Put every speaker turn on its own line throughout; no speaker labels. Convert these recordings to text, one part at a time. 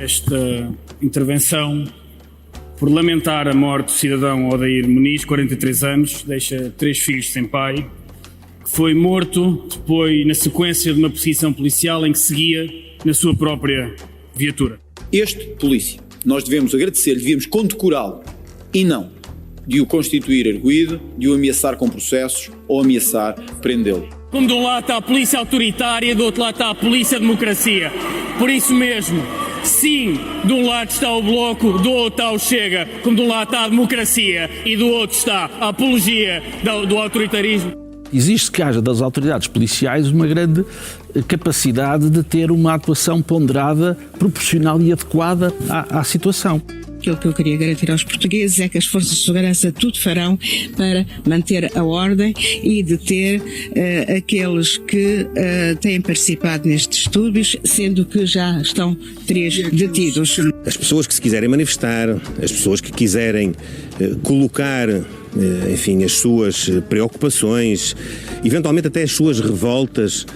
esta intervenção por lamentar a morte do cidadão Odair Muniz, 43 anos, deixa 3 filhos sem pai, que foi morto depois na sequência de uma perseguição policial em que seguia na sua própria viatura.
Este polícia, nós devemos agradecer-lhe, devíamos condecorá-lo e não de o constituir arguido, de o ameaçar com processos ou ameaçar prendê-lo.
Como de um lado está a polícia autoritária, do outro lado está a polícia democracia. Por isso mesmo, sim, de um lado está o Bloco, do outro está o Chega. Como de um lado está a democracia e do outro está a apologia do autoritarismo.
Existe que haja das autoridades policiais uma grande capacidade de ter uma atuação ponderada, proporcional e adequada à situação.
Aquilo que eu queria garantir aos portugueses é que as forças de segurança tudo farão para manter a ordem e deter aqueles que têm participado nestes distúrbios, sendo que já estão 3 detidos.
As pessoas que se quiserem manifestar, as pessoas que quiserem colocar, enfim, as suas preocupações, eventualmente até as suas revoltas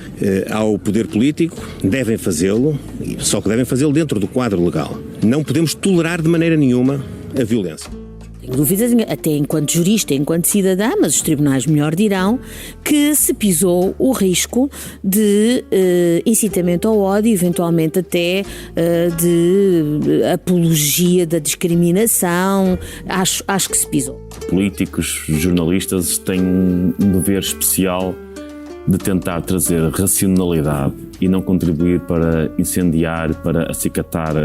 ao poder político, devem fazê-lo, só que devem fazê-lo dentro do quadro legal. Não podemos tolerar de maneira nenhuma a violência.
Tenho dúvidas, até enquanto jurista, enquanto cidadã, mas os tribunais melhor dirão, que se pisou o risco de incitamento ao ódio, eventualmente até de apologia da discriminação. Acho que se pisou.
Políticos, jornalistas têm um dever especial de tentar trazer racionalidade e não contribuir para incendiar, para acicatar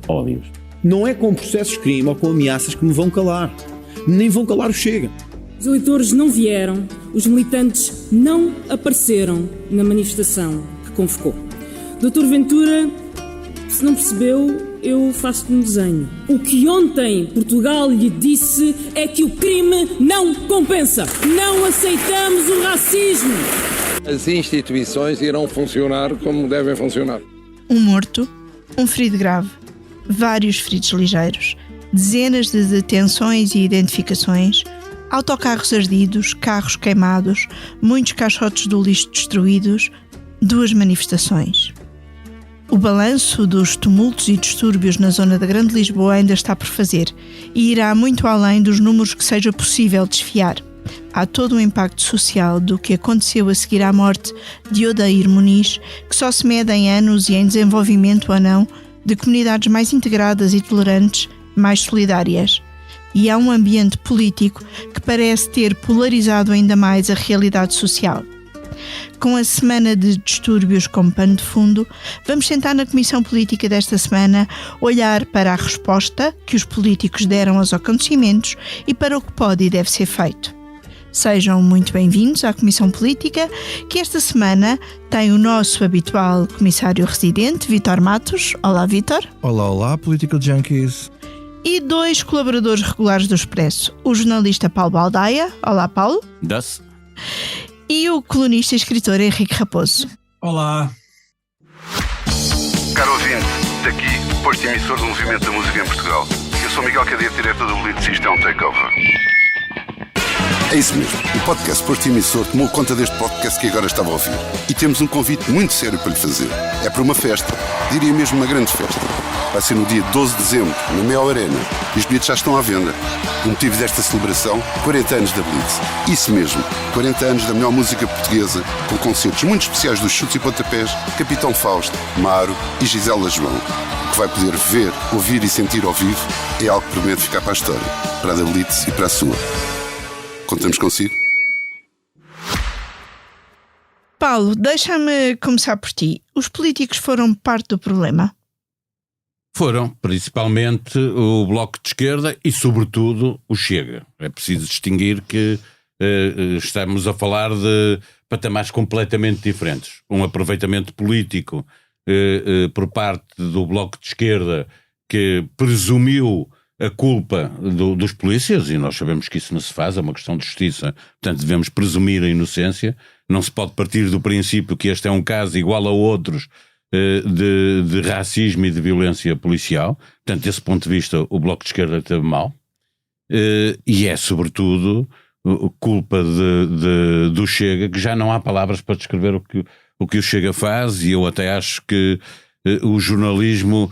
ódios.
Não é com processos de crime ou com ameaças que me vão calar. Nem vão calar o Chega.
Os eleitores não vieram, os militantes não apareceram na manifestação que convocou. Dr. Ventura, se não percebeu, eu faço-lhe um desenho. O que ontem Portugal lhe disse é que o crime não compensa. Não aceitamos o racismo.
As instituições irão funcionar como devem funcionar.
Um morto, um ferido grave, vários feridos ligeiros, dezenas de detenções e identificações, autocarros ardidos, carros queimados, muitos caixotes do lixo destruídos, 2 manifestações. O balanço dos tumultos e distúrbios na zona da Grande Lisboa ainda está por fazer e irá muito além dos números que seja possível desfiar. Há todo um impacto social do que aconteceu a seguir à morte de Odair Muniz, que só se mede em anos e em desenvolvimento ou não de comunidades mais integradas e tolerantes, mais solidárias. E há um ambiente político que parece ter polarizado ainda mais a realidade social. Com a semana de distúrbios como pano de fundo, vamos sentar na Comissão Política desta semana olhar para a resposta que os políticos deram aos acontecimentos e para o que pode e deve ser feito. Sejam muito bem-vindos à Comissão Política, que esta semana tem o nosso habitual comissário residente, Vítor Matos. Olá, Vítor.
Olá, Political Junkies.
E 2 colaboradores regulares do Expresso, o jornalista Paulo Baldaia. Olá, Paulo.
Das.
E o colunista e escritor Henrique Raposo.
Olá.
Caro ouvinte, daqui, posto emissor do Movimento da Música em Portugal. Eu sou Miguel Cadeiro, diretor do Blitz, isto é um takeover.
É isso mesmo, o podcast Posto Emissor tomou conta deste podcast que agora estava a ouvir. E temos um convite muito sério para lhe fazer. É para uma festa, diria mesmo uma grande festa. Vai ser no dia 12 de dezembro, na Mel Arena. E os bilhetes já estão à venda. O motivo desta celebração, 40 anos da Blitz. Isso mesmo, 40 anos da melhor música portuguesa, com concertos muito especiais dos Chutes e Pontapés, Capitão Fausto, Maro e Gisela João. O que vai poder ver, ouvir e sentir ao vivo é algo que promete ficar para a história, para a da Blitz e para a sua. Contamos consigo?
Paulo, deixa-me começar por ti. Os políticos foram parte do problema?
Foram, principalmente o Bloco de Esquerda e, sobretudo, o Chega. É preciso distinguir que estamos a falar de patamares completamente diferentes. Um aproveitamento político por parte do Bloco de Esquerda que presumiu a culpa dos polícias, e nós sabemos que isso não se faz, é uma questão de justiça, portanto devemos presumir a inocência, não se pode partir do princípio que este é um caso igual a outros de racismo e de violência policial, portanto desse ponto de vista o Bloco de Esquerda esteve mal, e é sobretudo culpa do Chega, que já não há palavras para descrever o que o Chega faz, e eu até acho que o jornalismo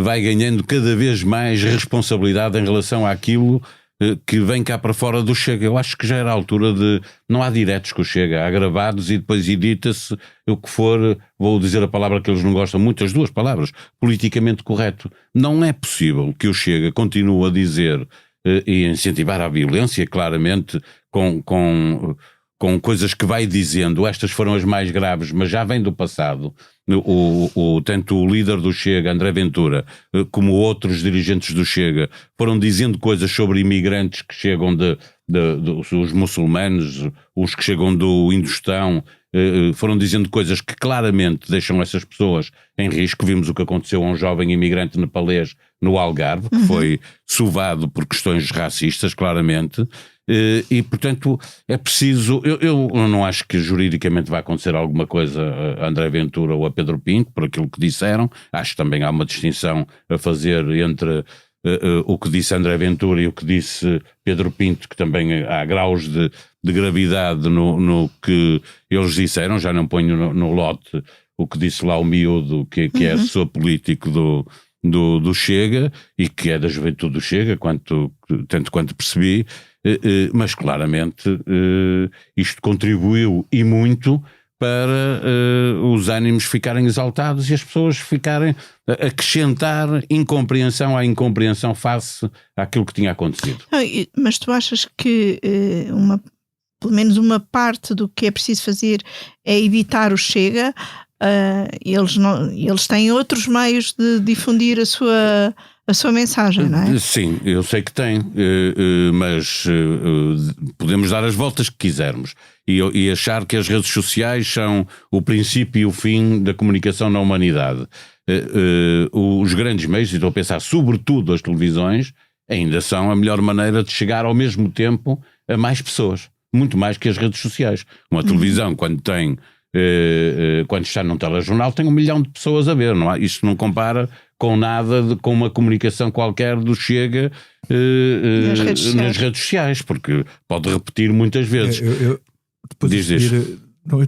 vai ganhando cada vez mais responsabilidade em relação àquilo que vem cá para fora do Chega. Eu acho que já era a altura de... Não há diretos com o Chega, há gravados e depois edita-se o que for, vou dizer a palavra que eles não gostam muito, as duas palavras, politicamente correto. Não é possível que o Chega continue a dizer e incentivar a violência, claramente, com coisas que vai dizendo, estas foram as mais graves, mas já vem do passado. Tanto o líder do Chega, André Ventura, como outros dirigentes do Chega, foram dizendo coisas sobre imigrantes que chegam os muçulmanos, os que chegam do Indostão, foram dizendo coisas que claramente deixam essas pessoas em risco. Vimos o que aconteceu a um jovem imigrante nepalês no Algarve, que foi sovado por questões racistas, claramente. E, portanto, é preciso... Eu não acho que juridicamente vai acontecer alguma coisa a André Ventura ou a Pedro Pinto, por aquilo que disseram. Acho que também há uma distinção a fazer entre o que disse André Ventura e o que disse Pedro Pinto, que também há graus de gravidade no que eles disseram. Já não ponho no lote o que disse lá o miúdo, que é assessor político do Chega e que é da juventude do Chega, tanto quanto percebi. Mas claramente isto contribuiu e muito para os ânimos ficarem exaltados e as pessoas ficarem a acrescentar incompreensão à incompreensão face àquilo que tinha acontecido.
Mas tu achas que pelo menos uma parte do que é preciso fazer é evitar o Chega? Eles têm outros meios de difundir a sua mensagem, não é?
Sim, eu sei que tem, mas podemos dar as voltas que quisermos e achar que as redes sociais são o princípio e o fim da comunicação na humanidade. Os grandes meios, e estou a pensar sobretudo as televisões, ainda são a melhor maneira de chegar ao mesmo tempo a mais pessoas, muito mais que as redes sociais. Uma televisão, quando está num telejornal, tem 1 milhão de pessoas a ver, não é? Isto não compara com nada com uma comunicação qualquer do Chega nas redes sociais, porque pode repetir muitas vezes.
Depois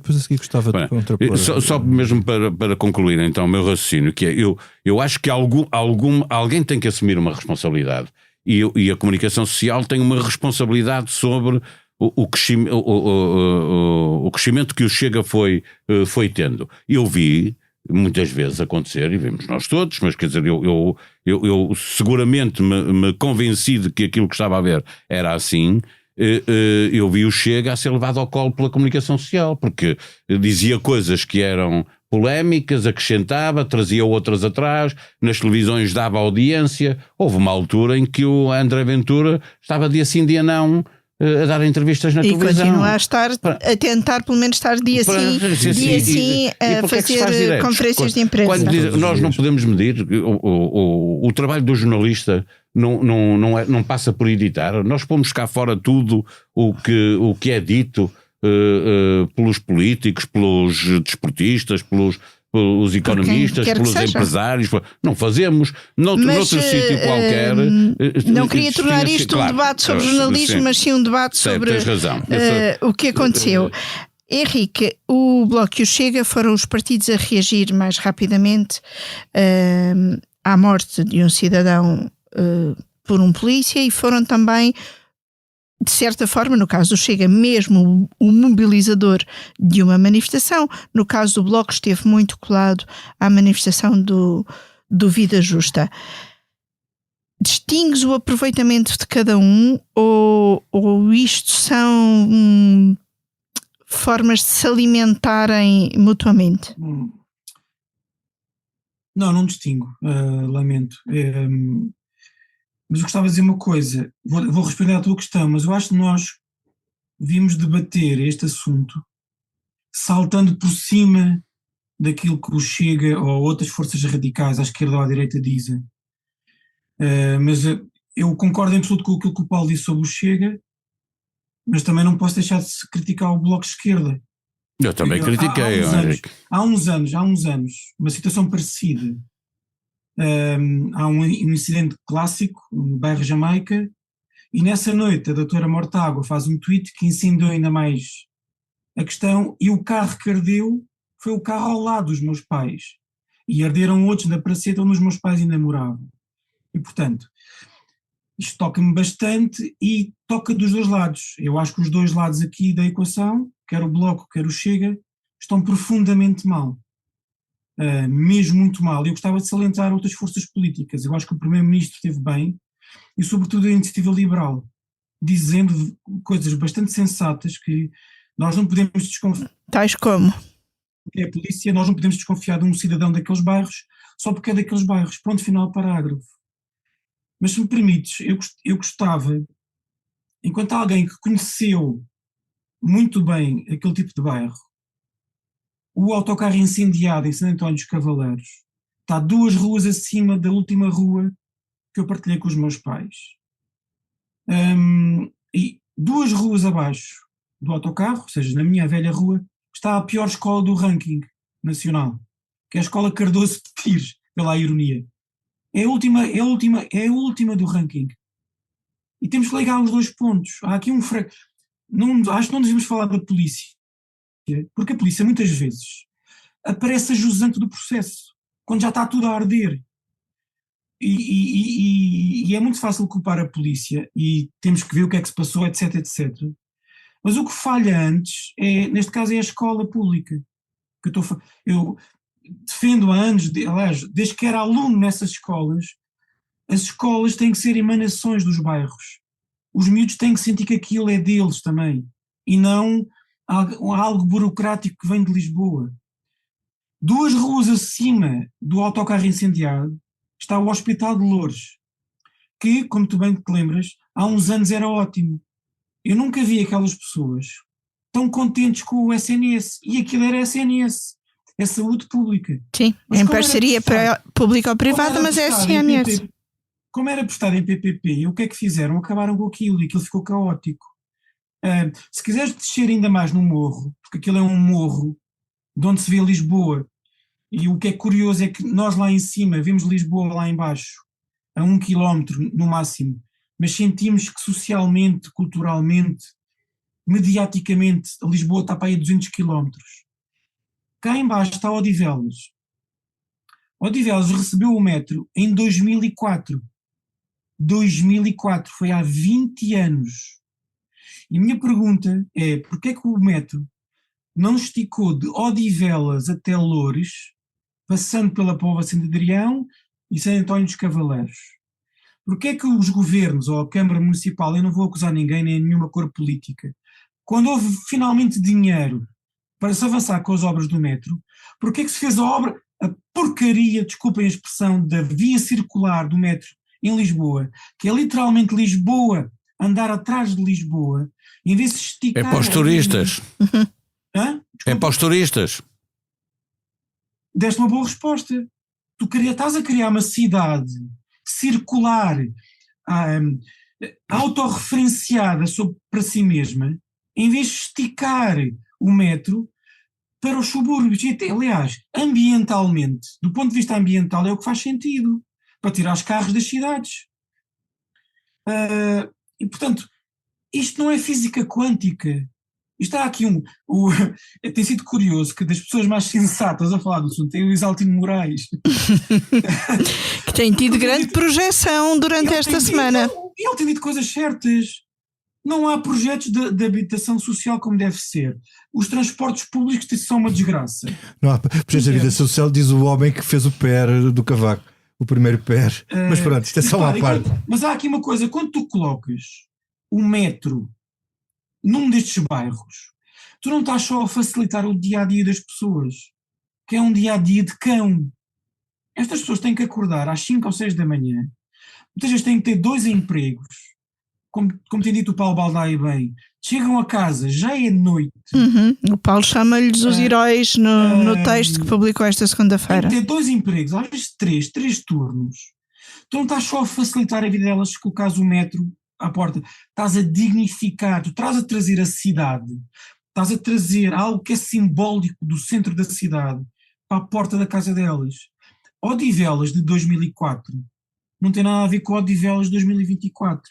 a seguir gostava de contrapor.
Só mesmo para concluir então o meu raciocínio, que é, eu acho que alguém tem que assumir uma responsabilidade e a comunicação social tem uma responsabilidade sobre o crescimento que o Chega foi tendo. Eu vi muitas vezes acontecer, e vimos nós todos, mas quer dizer, eu seguramente me convenci de que aquilo que estava a ver era assim. Eu vi o Chega a ser levado ao colo pela comunicação social, porque dizia coisas que eram polémicas, acrescentava, trazia outras atrás, nas televisões dava audiência. Houve uma altura em que o André Ventura estava dia sim, dia não, a dar entrevistas na televisão.
E continua a tentar pelo menos estar dia sim, a fazer conferências de imprensa.
Nós não podemos medir o trabalho do jornalista. Não passa por editar. Nós pomos cá fora tudo o que é dito pelos políticos, pelos desportistas, pelos economistas, pelos empresários. Não fazemos. Noutro sítio qualquer.
Não queria tornar isto um debate sobre jornalismo, mas sim um debate sobre o que aconteceu. Henrique, o Bloco e o Chega foram os partidos a reagir mais rapidamente à morte de um cidadão por um polícia, e foram também, de certa forma, no caso do Chega, mesmo o mobilizador de uma manifestação. No caso do Bloco, esteve muito colado à manifestação do Vida Justa. Distingues o aproveitamento de cada um, ou isto são formas de se alimentarem mutuamente?
Não distingo, lamento. Mas eu gostava de dizer uma coisa, vou responder à tua questão, mas eu acho que nós devíamos debater este assunto saltando por cima daquilo que o Chega ou outras forças radicais à esquerda ou à direita dizem. Mas eu concordo em absoluto com aquilo que o Paulo disse sobre o Chega, mas também não posso deixar de criticar o Bloco de Esquerda.
Eu também critiquei, Henrique.
Há uns anos, uma situação parecida. Há um incidente clássico no bairro Jamaica, e nessa noite a doutora Mortágua faz um tweet que incendiou ainda mais a questão, e o carro que ardeu foi o carro ao lado dos meus pais. E arderam outros na Praceta onde os meus pais ainda moravam. E, portanto, isto toca-me bastante e toca dos dois lados. Eu acho que os dois lados aqui da equação, quer o Bloco, quer o Chega, estão profundamente mal. Mesmo muito mal. Eu gostava de salientar outras forças políticas. Eu acho que o Primeiro-Ministro esteve bem, e sobretudo a Iniciativa Liberal, dizendo coisas bastante sensatas, que nós não podemos desconfiar.
Tais como?
É a polícia, nós não podemos desconfiar de um cidadão daqueles bairros só porque é daqueles bairros. Pronto, final parágrafo. Mas se me permites, eu gostava, enquanto alguém que conheceu muito bem aquele tipo de bairro, o autocarro incendiado em Santo António dos Cavaleiros está 2 ruas acima da última rua que eu partilhei com os meus pais. E 2 ruas abaixo do autocarro, ou seja, na minha velha rua, está a pior escola do ranking nacional, que é a Escola Cardoso de Pires, pela ironia. É a última do ranking. E temos que ligar os 2 pontos. Há aqui um acho que não devemos falar da polícia, porque a polícia muitas vezes aparece a jusante do processo, quando já está tudo a arder. E é muito fácil culpar a polícia, e temos que ver o que é que se passou, etc, etc. Mas o que falha antes, neste caso, é a escola pública. Eu defendo há anos, aliás, desde que era aluno nessas escolas, as escolas têm que ser emanações dos bairros. Os miúdos têm que sentir que aquilo é deles também, e não algo burocrático que vem de Lisboa. 2 ruas acima do autocarro incendiado está o Hospital de Loures, que, como tu bem te lembras, há uns anos era ótimo. Eu nunca vi aquelas pessoas tão contentes com o SNS, e aquilo era SNS, é saúde pública.
Sim, em parceria pública ou privada, mas é SNS.
Como era apostado em PPP, o que é que fizeram? Acabaram com aquilo, e aquilo ficou caótico. Se quiseres descer ainda mais no morro, porque aquilo é um morro de onde se vê Lisboa, e o que é curioso é que nós lá em cima vemos Lisboa lá em baixo, a 1 quilómetro no máximo, mas sentimos que socialmente, culturalmente, mediaticamente, Lisboa está para aí a 200 quilómetros. Cá em baixo está Odivelas. Odivelas recebeu o metro em 2004. 2004, foi há 20 anos. E a minha pergunta é, porquê é que o metro não esticou de Odivelas até Loures, passando pela Póvoa de Santo Adrião e Santo António dos Cavaleiros? Porquê é que os governos, ou a Câmara Municipal, eu não vou acusar ninguém, nem nenhuma cor política, quando houve finalmente dinheiro para se avançar com as obras do metro, porquê é que se fez a porcaria, desculpem a expressão, da via circular do metro em Lisboa, que é literalmente Lisboa, andar atrás de Lisboa, em vez de esticar...
É para os turistas.
Hã?
É para os turistas.
Deste uma boa resposta. Estás a criar uma cidade circular, autorreferenciada para si mesma, em vez de esticar o metro para os subúrbios. E, aliás, ambientalmente, do ponto de vista ambiental, é o que faz sentido, para tirar os carros das cidades. E, portanto, isto não é física quântica. Está aqui tem sido curioso que das pessoas mais sensatas a falar do assunto tem o Isaltino Moraes.
Que tem tido grande projeção durante esta semana.
Ele tem dito coisas certas. Não há projetos de habitação social como deve ser. Os transportes públicos são uma desgraça.
Não há projetos de habitação social, diz o homem que fez o PER do Cavaco. O primeiro PER. Mas pronto, isto é só uma parte.
Mas há aqui uma coisa, quando tu colocas o metro num destes bairros, tu não estás só a facilitar o dia-a-dia das pessoas, que é um dia-a-dia de cão. Estas pessoas têm que acordar às 5 ou 6 da manhã, muitas vezes têm que ter 2 empregos, como tem dito o Paulo Baldaia bem, chegam a casa, já é noite.
O Paulo chama-lhes os heróis no texto que publicou esta segunda-feira.
Tem que ter 2 empregos, às vezes 3 turnos. Tu não estás só a facilitar a vida delas se colocares o metro à porta, estás a dignificar, tu estás a trazer a cidade, estás a trazer algo que é simbólico do centro da cidade para a porta da casa delas. Odivelas de 2004 não tem nada a ver com Odivelas de 2024.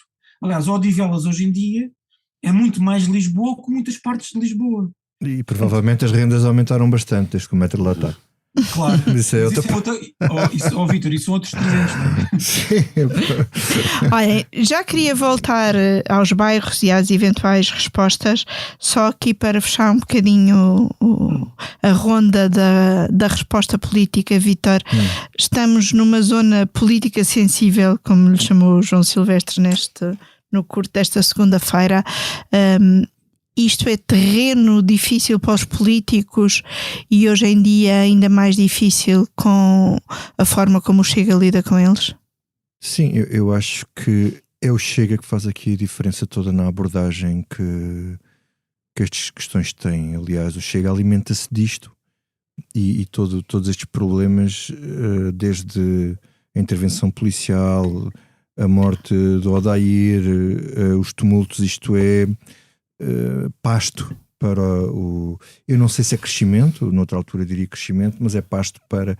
Aliás, Odivelas hoje em dia é muito mais Lisboa que muitas partes de Lisboa.
E provavelmente as rendas aumentaram bastante desde que o metro lá está.
Claro.
Isso é outra...
Vítor, isso são outros 300, não é?
Sim.
Olha, já queria voltar aos bairros e às eventuais respostas, só aqui para fechar um bocadinho a ronda da resposta política, Vítor. Estamos numa zona política sensível, como lhe chamou o João Silvestre no curto desta segunda-feira. Isto é terreno difícil para os políticos e hoje em dia ainda mais difícil com a forma como o Chega lida com eles?
Sim, eu acho que é o Chega que faz aqui a diferença toda na abordagem que estas questões têm. Aliás, o Chega alimenta-se disto e todos estes problemas, desde a intervenção policial, a morte do Odair, os tumultos, isto é... pasto para eu não sei se é crescimento, noutra altura diria crescimento, mas é pasto para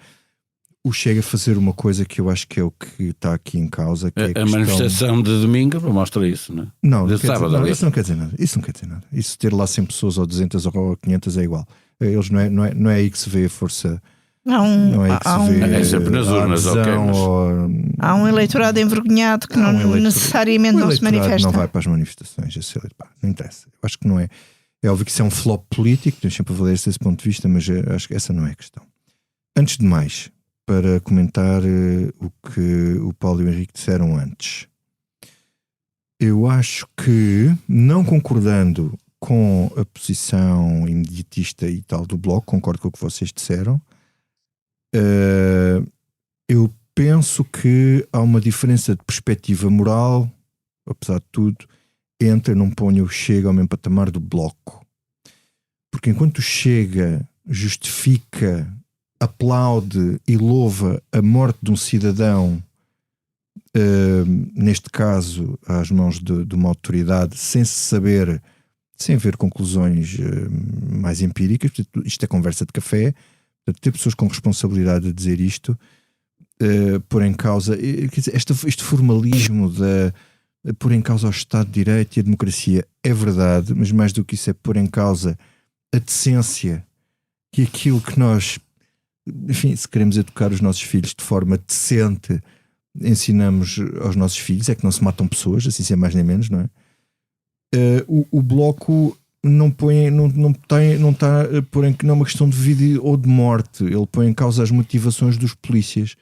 o Chega fazer uma coisa que eu acho que é o que está aqui em causa, que é
a manifestação de domingo mostra isso, não é?
Não,
sábado,
isso não quer dizer nada. Isso não quer dizer nada. Isso ter lá 100 pessoas ou 200 ou 500 é igual. Eles não é aí que se vê a força. Não é aí que se vê.
É sempre nas urnas,
há um eleitorado envergonhado que não necessariamente não se manifesta.
Não vai para as manifestações, não interessa. Eu acho que não é. É óbvio que isso é um flop político, temos sempre a valer-se desse ponto de vista, mas acho que essa não é a questão. Antes de mais, para comentar o que o Paulo e o Henrique disseram antes, eu acho que, não concordando com a posição imediatista e tal do Bloco, concordo com o que vocês disseram. Eu penso que há uma diferença de perspectiva moral, apesar de tudo, entre, não ponho o Chega ao mesmo patamar do Bloco, porque enquanto o Chega justifica, aplaude e louva a morte de um cidadão, neste caso às mãos de uma autoridade, sem ver conclusões mais empíricas, isto é conversa de café. Ter pessoas com responsabilidade de dizer isto, pôr em causa, quer dizer, este formalismo de pôr em causa o Estado de Direito e a democracia é verdade, mas mais do que isso é pôr em causa a decência e aquilo que nós, enfim, se queremos educar os nossos filhos de forma decente, ensinamos aos nossos filhos, é que não se matam pessoas, assim sem mais nem menos, não é? O Bloco não está a pôr em que não é uma questão de vida ou de morte, ele põe em causa as motivações dos polícias.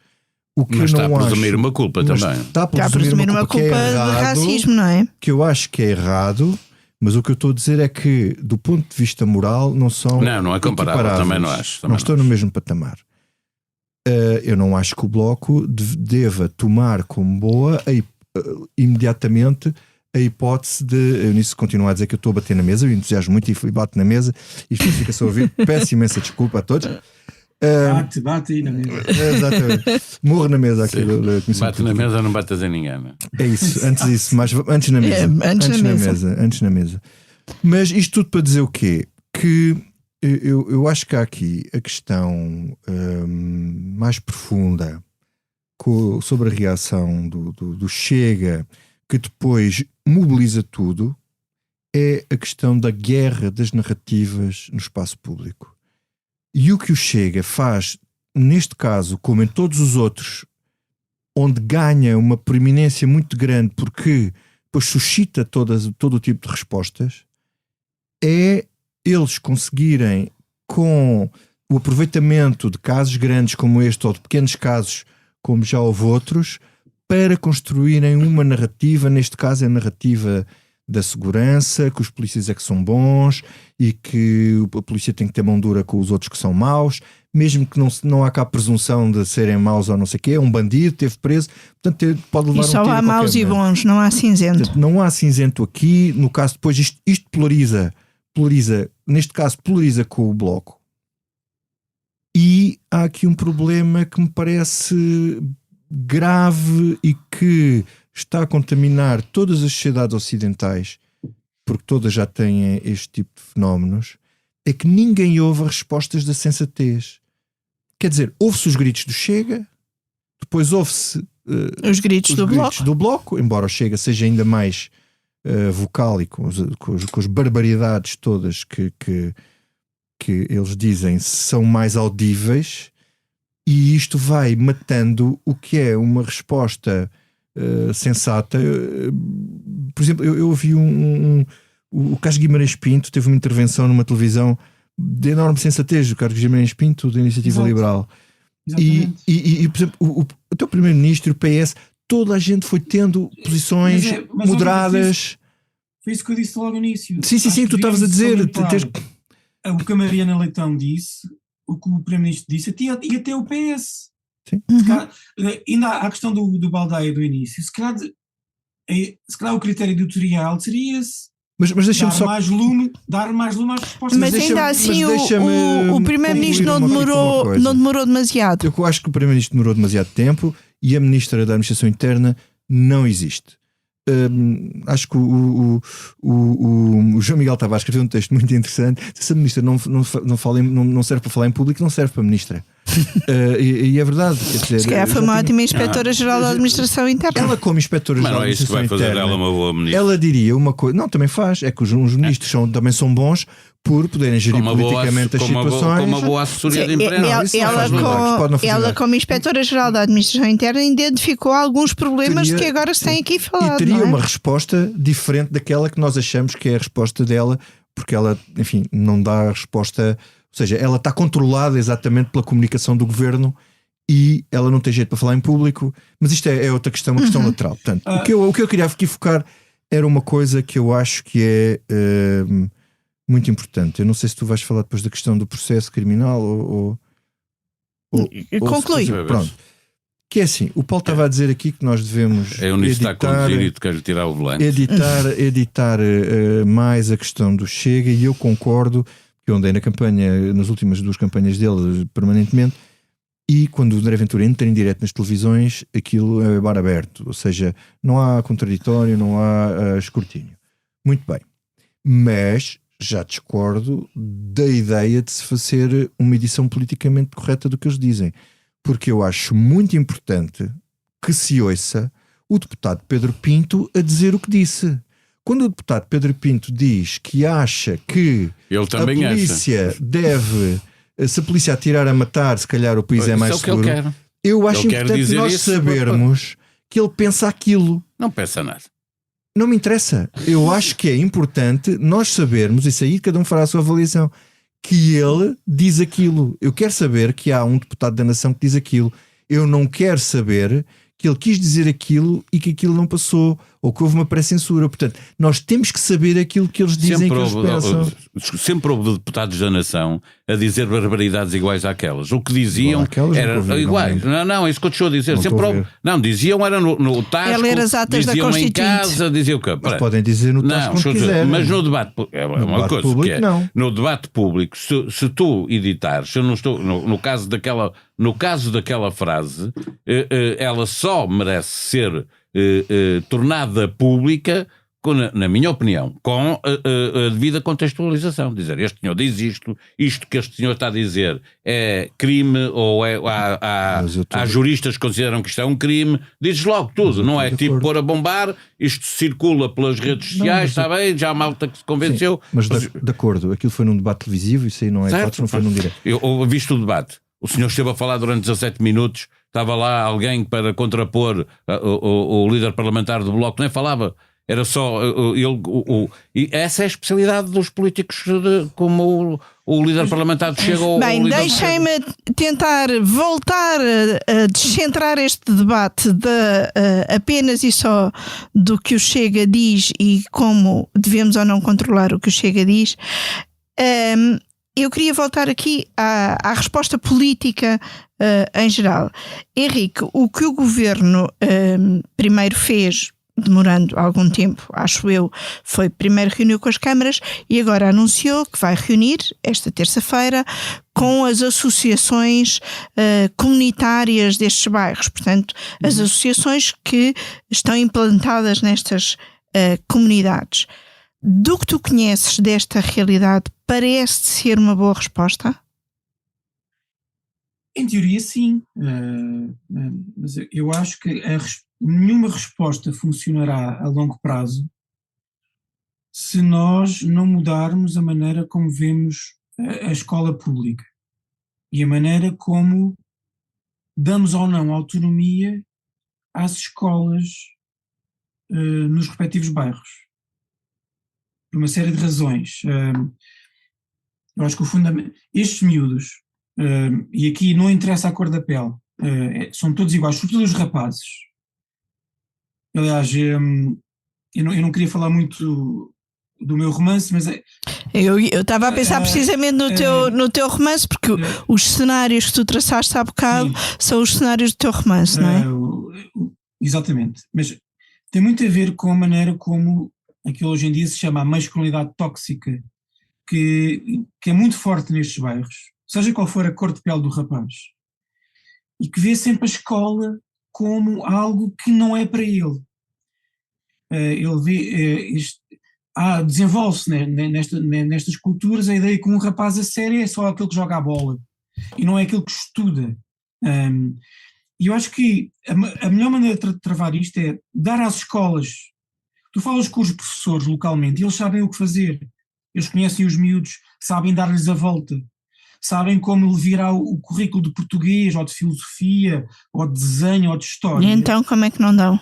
O que
mas
eu não
está a presumir uma culpa também.
Está a presumir uma culpa
de racismo, não é?
Que eu acho que é errado, mas o que eu estou a dizer é que, do ponto de vista moral, não são.
Não é comparável, também não acho.
Não estou no mesmo patamar. Eu não acho que o Bloco deva tomar como boa imediatamente a hipótese de, eu nisso continuo a dizer que eu estou a bater na mesa, eu entusiasmo muito e bato na mesa, isto fica-se a ouvir, peço imensa desculpa a todos.
Bate aí na mesa.
Exatamente. Morro na mesa aqui.
Bate na mesa, não batas em ninguém. Não?
É isso, antes na mesa. Antes na mesa. Mas isto tudo para dizer o quê? Que eu acho que há aqui a questão mais profunda sobre a reação do Chega, que depois mobiliza tudo, é a questão da guerra das narrativas no espaço público. E o que o Chega faz, neste caso, como em todos os outros, onde ganha uma proeminência muito grande porque depois suscita todo o tipo de respostas, é eles conseguirem, com o aproveitamento de casos grandes como este, ou de pequenos casos como já houve outros, para construírem uma narrativa, neste caso é a narrativa da segurança, que os polícias é que são bons e que a polícia tem que ter mão dura com os outros que são maus, mesmo que não há cá presunção de serem maus ou não sei o quê, é um bandido, teve preso, portanto pode levar
e só há maus e bons, não há cinzento.
Portanto, não há cinzento aqui, no caso depois isto polariza, neste caso polariza com o Bloco. E há aqui um problema que me parece grave e que está a contaminar todas as sociedades ocidentais, porque todas já têm este tipo de fenómenos, é que ninguém ouve as respostas da sensatez. Quer dizer, ouve-se os gritos do Chega, depois ouve-se
os gritos do
Bloco, embora o Chega seja ainda mais vocal e com as barbaridades todas que eles dizem são mais audíveis, E isto vai matando o que é uma resposta sensata. Por exemplo, eu ouvi o Carlos Guimarães Pinto teve uma intervenção numa televisão de enorme sensatez, o Carlos Guimarães Pinto da Iniciativa Liberal. E, por exemplo, o teu primeiro-ministro, o PS, toda a gente foi tendo posições moderadas.
Foi isso que eu disse logo no início.
Sim, tu estavas a dizer.
O que a Mariana Leitão disse, o que o Primeiro-Ministro disse, e até o PS.
Sim.
Ainda há a questão do Baldaia do início. Se calhar o critério editorial seria esse.
Mas deixa-me só
dar mais lume às respostas.
Mas ainda assim o Primeiro-Ministro não demorou demasiado.
Eu acho que o Primeiro-Ministro demorou demasiado tempo e a Ministra da Administração Interna não existe. Acho que o João Miguel Tavares escreveu um texto muito interessante. Se a Ministra não serve para falar em público, não serve para a Ministra. E é verdade.
Se calhar foi uma ótima Inspetora-Geral da Administração Interna.
Ela, como Inspetora-Geral da Administração Interna,
vai fazer dela uma boa Ministra.
Ela diria uma coisa. Não, também faz. É que os ministros também são bons por poderem gerir politicamente as situações.
Com uma boa assessoria de imprensa.
Ela, como Inspetora-Geral da Administração Interna, identificou alguns problemas que agora se têm aqui falado.
E teria uma resposta diferente daquela que nós achamos que é a resposta dela, porque ela, enfim, não dá a resposta. Ou seja, ela está controlada exatamente pela comunicação do governo e ela não tem jeito para falar em público. Mas isto é outra questão, uma questão lateral. Portanto, o que eu queria aqui focar era uma coisa que eu acho que é muito importante. Eu não sei se tu vais falar depois da questão do processo criminal ou
conclui.
Pronto. Que é assim, o Paulo estava a dizer aqui que nós devemos
está a conduzir e tu queres tirar o volante.
Editar mais a questão do Chega, e eu concordo. Eu andei na campanha, nas últimas 2 campanhas dele, permanentemente, e quando o André Ventura entra em direto nas televisões, aquilo é bar aberto, ou seja, não há contraditório, não há escrutínio. Muito bem, mas já discordo da ideia de se fazer uma edição politicamente correta do que eles dizem, porque eu acho muito importante que se ouça o deputado Pedro Pinto a dizer o que disse. Quando o deputado Pedro Pinto diz que acha que a polícia deve, se a polícia atirar a matar, se calhar o país é mais seguro, eu acho importante nós sabermos que ele pensa aquilo.
Não pensa nada.
Não me interessa. Eu acho que é importante nós sabermos, isso aí cada um fará a sua avaliação, que ele diz aquilo. Eu quero saber que há um deputado da nação que diz aquilo. Eu não quero saber que ele quis dizer aquilo e que aquilo não passou, ou que houve uma pré-censura. Portanto, nós temos que saber aquilo que eles dizem, que eles pensam.
Sempre houve deputados da nação a dizer barbaridades iguais àquelas. O que diziam era iguais. Não, é isso que eu te estou a dizer. Sempre houve. Não, diziam era no Tasco,
é ler as atas
diziam
da
em casa, diziam que...
Mas podem dizer no Tasco quando quiserem.
Mas no debate... É uma coisa
público,
que é.
não.
No debate público, se tu editares, se eu não estou... No caso daquela frase, ela só merece ser tornada pública, na minha opinião, com a devida contextualização. Dizer, este senhor diz isto que este senhor está a dizer é crime, ou há juristas que consideram que isto é um crime. Dizes logo tudo, não é tipo pôr a bombar, isto circula pelas redes sociais, está bem, já há malta que se convenceu.
Sim, mas de acordo, aquilo foi num debate televisivo, isso aí não é fato, não foi num direto.
Eu viste o debate. O senhor esteve a falar durante 17 minutos, estava lá alguém para contrapor o líder parlamentar do Bloco, nem falava, era só ele. E essa é a especialidade dos políticos, como o líder parlamentar chega.
Bem, deixem-me tentar voltar a descentrar este debate apenas e só do que o Chega diz e como devemos ou não controlar o que o Chega diz. Eu queria voltar aqui à resposta política em geral. Henrique, o que o governo primeiro fez, demorando algum tempo, acho eu, foi primeiro reuniu com as câmaras e agora anunciou que vai reunir esta terça-feira com as associações comunitárias destes bairros, portanto, as associações que estão implantadas nestas comunidades. Do que tu conheces desta realidade, parece ser uma boa resposta?
Em teoria, sim. Mas eu acho que nenhuma resposta funcionará a longo prazo se nós não mudarmos a maneira como vemos a escola pública e a maneira como damos ou não autonomia às escolas nos respectivos bairros. Por uma série de razões. Eu acho que o fundamento... Estes miúdos, e aqui não interessa a cor da pele, são todos iguais, sobretudo os rapazes. Aliás, eu não queria falar muito do meu romance, mas...
Eu estava a pensar precisamente no teu romance, porque os cenários que tu traçaste há bocado são os cenários do teu romance, não é?
Exatamente. Mas tem muito a ver com a maneira como aquilo hoje em dia se chama a masculinidade tóxica, que é muito forte nestes bairros, seja qual for a cor de pele do rapaz, e que vê sempre a escola como algo que não é para ele. Ele vê... desenvolve-se nestas culturas a ideia que um rapaz a sério é só aquele que joga a bola e não é aquele que estuda. E eu acho que a melhor maneira de travar isto é dar às escolas. Tu falas com os professores localmente e eles sabem o que fazer, eles conhecem os miúdos, sabem dar-lhes a volta, sabem como virar o currículo de português ou de filosofia ou de desenho ou de história.
E então como é que não dão?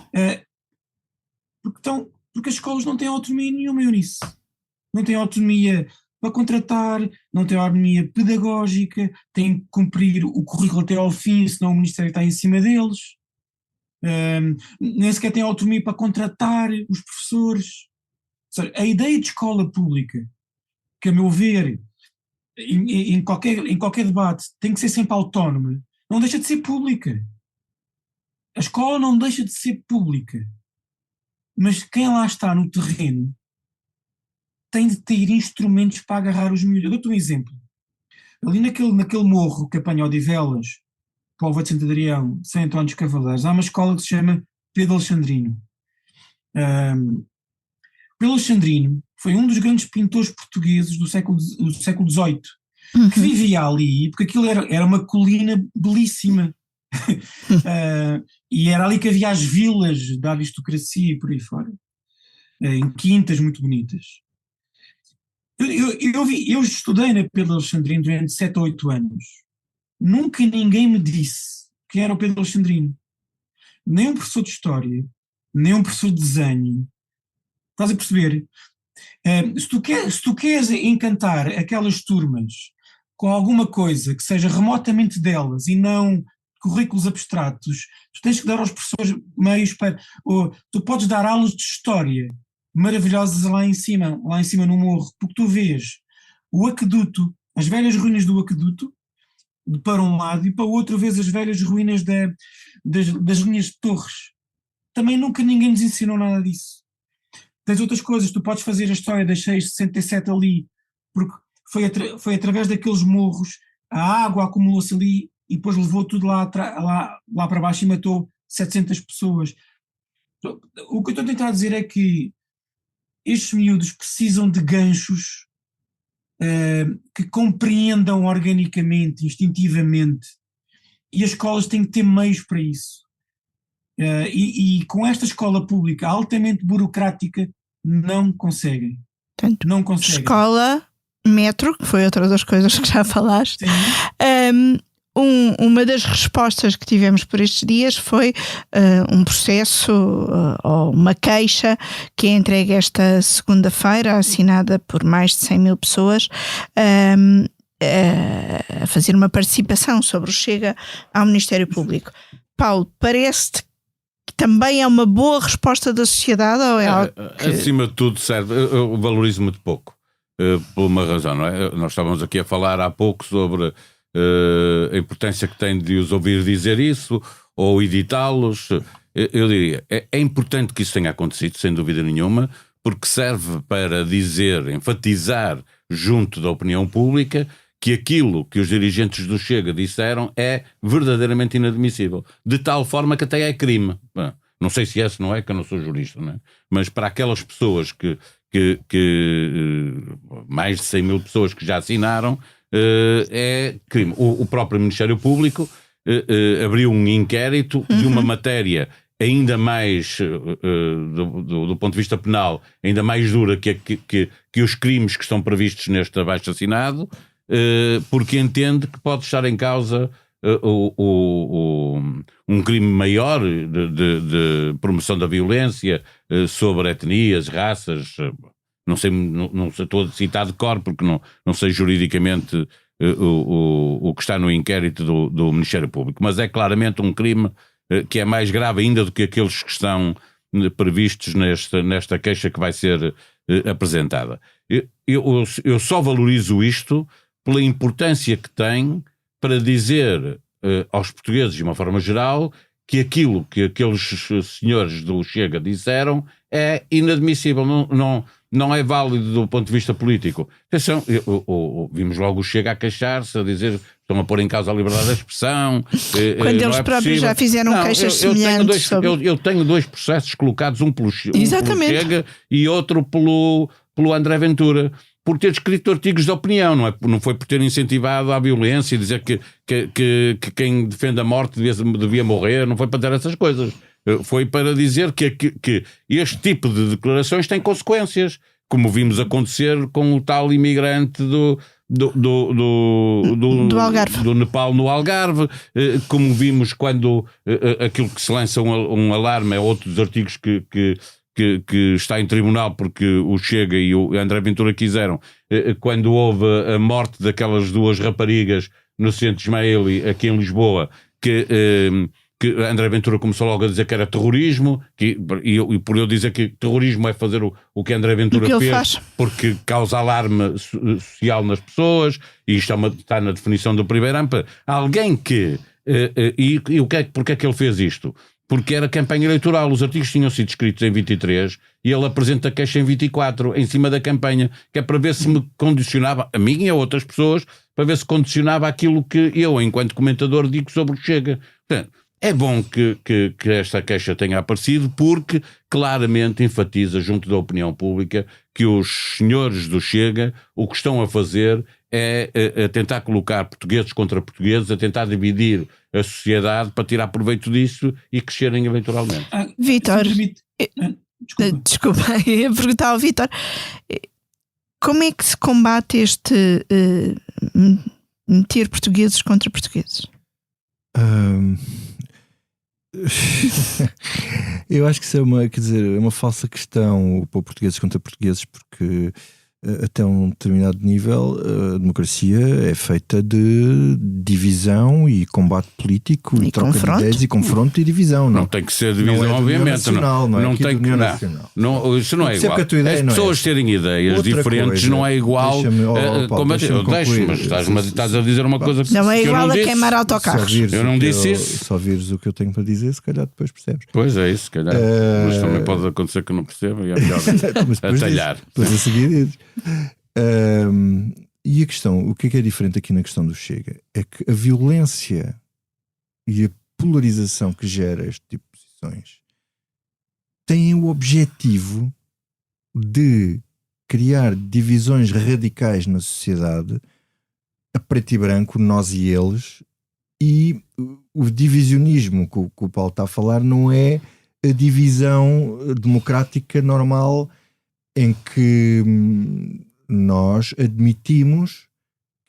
Porque as escolas não têm autonomia nenhuma, Eunice. Não têm autonomia para contratar, não têm autonomia pedagógica, têm que cumprir o currículo até ao fim, senão o Ministério está em cima deles. Nem sequer têm autonomia para contratar os professores. Ou seja, a ideia de escola pública, que a meu ver, em qualquer debate, tem que ser sempre autónoma, não deixa de ser pública. A escola não deixa de ser pública. Mas quem lá está no terreno tem de ter instrumentos para agarrar os miúdos. Eu dou-te um exemplo. Ali naquele morro que apanha Odivelas, Póvoa de Santo Adrião, São António dos Cavaleiros, há uma escola que se chama Pedro Alexandrino. Pedro Alexandrino foi um dos grandes pintores portugueses do século XVIII, que vivia ali, porque aquilo era uma colina belíssima. E era ali que havia as vilas da aristocracia e por aí fora, em quintas muito bonitas. Eu estudei na Pedro Alexandrino durante 7 ou 8 anos. Nunca ninguém me disse que era o Pedro Alexandrino. Nem um professor de história, nem um professor de desenho. Estás a perceber? Se tu queres encantar aquelas turmas com alguma coisa que seja remotamente delas e não currículos abstratos, tu tens que dar aos professores meios para... tu podes dar aulas de história maravilhosas lá em cima no morro, porque tu vês o aqueduto, as velhas ruínas do aqueduto, para um lado, e para o outro vês as velhas ruínas das linhas de torres. Também nunca ninguém nos ensinou nada disso. Tens outras coisas, tu podes fazer a história das 667 ali, porque foi através daqueles morros, a água acumulou-se ali e depois levou tudo lá para baixo e matou 700 pessoas. O que eu estou a tentar dizer é que estes miúdos precisam de ganchos que compreendam organicamente, instintivamente, e as escolas têm que ter meios para isso. E com esta escola pública altamente burocrática não conseguem.
Portanto,
não conseguem.
Escola, metro, que foi outra das coisas que já falaste. Uma das respostas que tivemos por estes dias foi um processo ou uma queixa que é entregue esta segunda-feira, assinada por mais de 100 mil pessoas, a fazer uma participação sobre o Chega ao Ministério Público. Paulo, parece-te que também é uma boa resposta da sociedade ou é algo que...
Acima de tudo serve, eu valorizo muito pouco, por uma razão, não é? Nós estávamos aqui a falar há pouco sobre a importância que tem de os ouvir dizer isso ou editá-los. Eu diria, é importante que isso tenha acontecido, sem dúvida nenhuma, porque serve para dizer, enfatizar junto da opinião pública que aquilo que os dirigentes do Chega disseram é verdadeiramente inadmissível, de tal forma que até é crime. Não sei se esse não é, que eu não sou jurista, não é? Mas para aquelas pessoas que mais de 100 mil pessoas que já assinaram, é crime. O próprio Ministério Público abriu um inquérito de uma matéria ainda mais, do ponto de vista penal, ainda mais dura que os crimes que estão previstos neste abaixo-assinado, porque entende que pode estar em causa um crime maior de promoção da violência sobre etnias, raças, não sei, estou a citar de cor porque não sei juridicamente o que está no inquérito do Ministério Público, mas é claramente um crime que é mais grave ainda do que aqueles que estão previstos nesta queixa que vai ser apresentada. Eu só valorizo isto pela importância que tem para dizer aos portugueses, de uma forma geral, que aquilo que aqueles senhores do Chega disseram é inadmissível, não é válido do ponto de vista político. Atenção, vimos logo o Chega a queixar-se, a dizer estão a pôr em causa a liberdade da expressão.
Quando eles próprios já fizeram queixas semelhantes.
Eu tenho 2 processos colocados, um pelo Chega e outro pelo André Ventura, por ter escrito artigos de opinião, não foi por ter incentivado a violência e dizer que quem defende a morte devia morrer, não foi para dizer essas coisas. Foi para dizer que este tipo de declarações tem consequências, como vimos acontecer com o tal imigrante do
Algarve.
Do Nepal no Algarve, como vimos quando aquilo que se lança um alarme é outro dos artigos que está em tribunal porque o Chega e o André Ventura quiseram, quando houve a morte daquelas 2 raparigas no centro de Ismaili, aqui em Lisboa, que André Ventura começou logo a dizer que era terrorismo, e por eu dizer que terrorismo é fazer o que André Ventura fez, porque causa alarme social nas pessoas, e isto está na definição do primeiro AMPA. Alguém que... Porquê é que ele fez isto? Porque era campanha eleitoral, os artigos tinham sido escritos em 23 e ele apresenta a queixa em 24, em cima da campanha, que é para ver se me condicionava, a mim e a outras pessoas, para ver se condicionava aquilo que eu, enquanto comentador, digo sobre o Chega. Portanto, é bom que esta queixa tenha aparecido, porque claramente enfatiza junto da opinião pública que os senhores do Chega o que estão a fazer é a tentar colocar portugueses contra portugueses, a tentar dividir a sociedade para tirar proveito disso e crescerem eleitoralmente.
Vítor, desculpa, ia perguntar ao Vítor, como é que se combate este meter portugueses contra portugueses?
Eu acho que isso é uma falsa questão para portugueses contra portugueses, porque até um determinado nível a democracia é feita de divisão e combate político e troca de ideias e confronto e divisão.
Não tem que ser divisão, obviamente. Não tem que não. Isso não é igual. As pessoas terem ideias diferentes não é igual. Mas estás a dizer uma coisa que
não é igual a queimar autocarros.
Eu não disse isso. Só vires o que eu tenho para dizer, se calhar depois percebes.
Pois é, isso, se calhar. Mas também pode acontecer que não perceba e é melhor atalhar.
Depois a seguir dizes. E a questão, o que é diferente aqui na questão do Chega é que a violência e a polarização que gera este tipo de posições têm o objetivo de criar divisões radicais na sociedade, a preto e branco, nós e eles, e o divisionismo que o Paulo está a falar não é a divisão democrática normal em que nós admitimos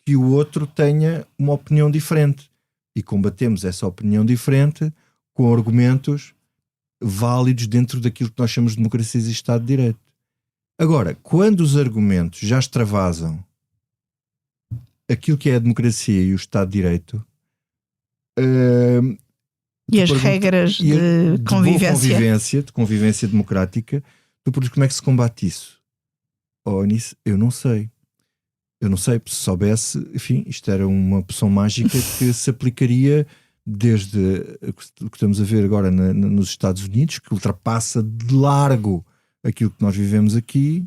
que o outro tenha uma opinião diferente e combatemos essa opinião diferente com argumentos válidos dentro daquilo que nós chamamos de democracia e Estado de Direito. Agora, quando os argumentos já extravasam aquilo que é a democracia e o Estado de Direito
e as regras de
convivência democrática, tu perguntas como é que se combate isso? Nisso eu não sei. Eu não sei, se soubesse, enfim, isto era uma opção mágica que se aplicaria desde o que estamos a ver agora nos Estados Unidos, que ultrapassa de largo aquilo que nós vivemos aqui,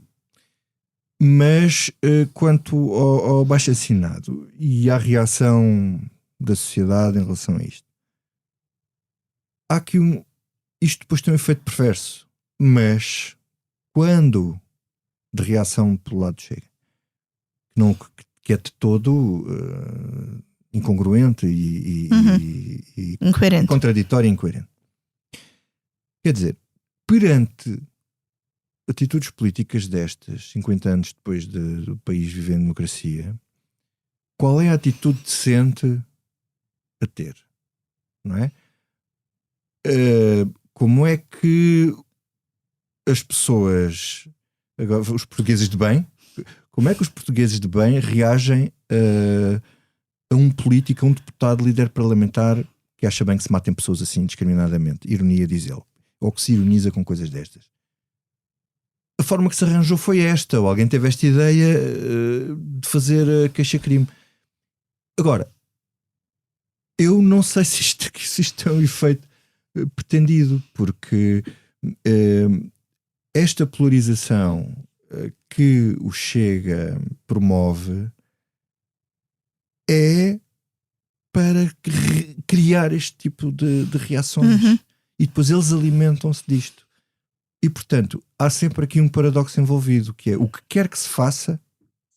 mas quanto ao abaixo-assinado e à reação da sociedade em relação a isto, há aqui isto depois tem um efeito perverso, mas quando de reação pelo lado Chega, que é de todo incongruente e
incoerente.
Contraditório e incoerente. Quer dizer, perante atitudes políticas destas, 50 anos depois do país viver em democracia, qual é a atitude decente a ter, não é? Como é que as pessoas, agora, os portugueses de bem, como é que os portugueses de bem reagem a um político, a um deputado líder parlamentar que acha bem que se matem pessoas assim indiscriminadamente? Ironia, diz ele. Ou que se ironiza com coisas destas. A forma que se arranjou foi esta, ou alguém teve esta ideia de fazer a queixa-crime. Agora, eu não sei se isto é um efeito pretendido, porque esta polarização que o Chega promove é para criar este tipo de reações. E depois eles alimentam-se disto. E, portanto, há sempre aqui um paradoxo envolvido, que é o que quer que se faça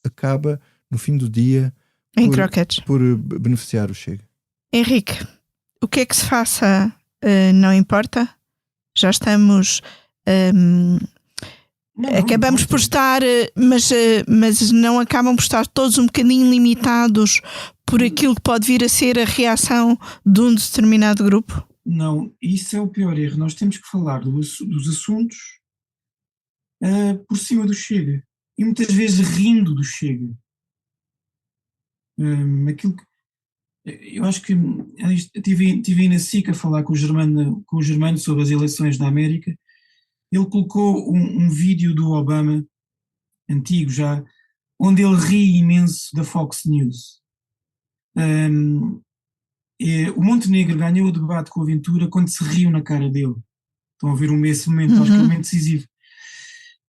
acaba, no fim do dia, por beneficiar o Chega.
Henrique, o que é que se faça não importa? Já estamos... acabamos por estar, mas não acabam por estar todos um bocadinho limitados por aquilo que pode vir a ser a reação de um determinado grupo?
Não, isso é o pior erro. Nós temos que falar dos assuntos por cima do Chega. E muitas vezes rindo do Chega. Aquilo que, eu acho que tive na SIC a falar com o Germano sobre as eleições na América. Ele colocou um vídeo do Obama, antigo já, onde ele ri imenso da Fox News. O Montenegro ganhou o debate com o Ventura quando se riu na cara dele. Estão a ver esse momento, acho que é um momento decisivo.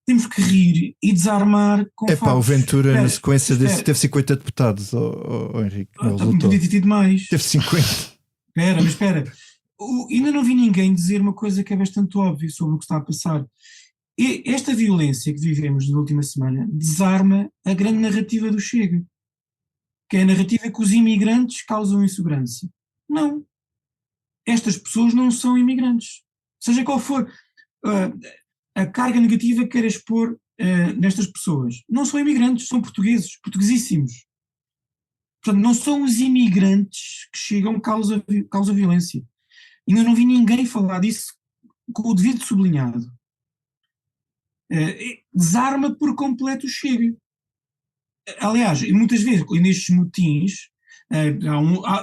Temos que rir e desarmar com
o Ventura na sequência desse teve 50 deputados, Henrique.
Podia ter tido mais.
Teve 50.
Espera. Ainda não vi ninguém dizer uma coisa que é bastante óbvia sobre o que está a passar. Esta violência que vivemos na última semana desarma a grande narrativa do Chega, que é a narrativa que os imigrantes causam insegurança. Não. Estas pessoas não são imigrantes. Seja qual for a carga negativa que queira expor nestas pessoas. Não são imigrantes, são portugueses, portuguesíssimos. Portanto, não são os imigrantes que chegam causa violência. Ainda não vi ninguém falar disso com o devido sublinhado. Desarma por completo o Chega. Aliás, muitas vezes, nestes motins,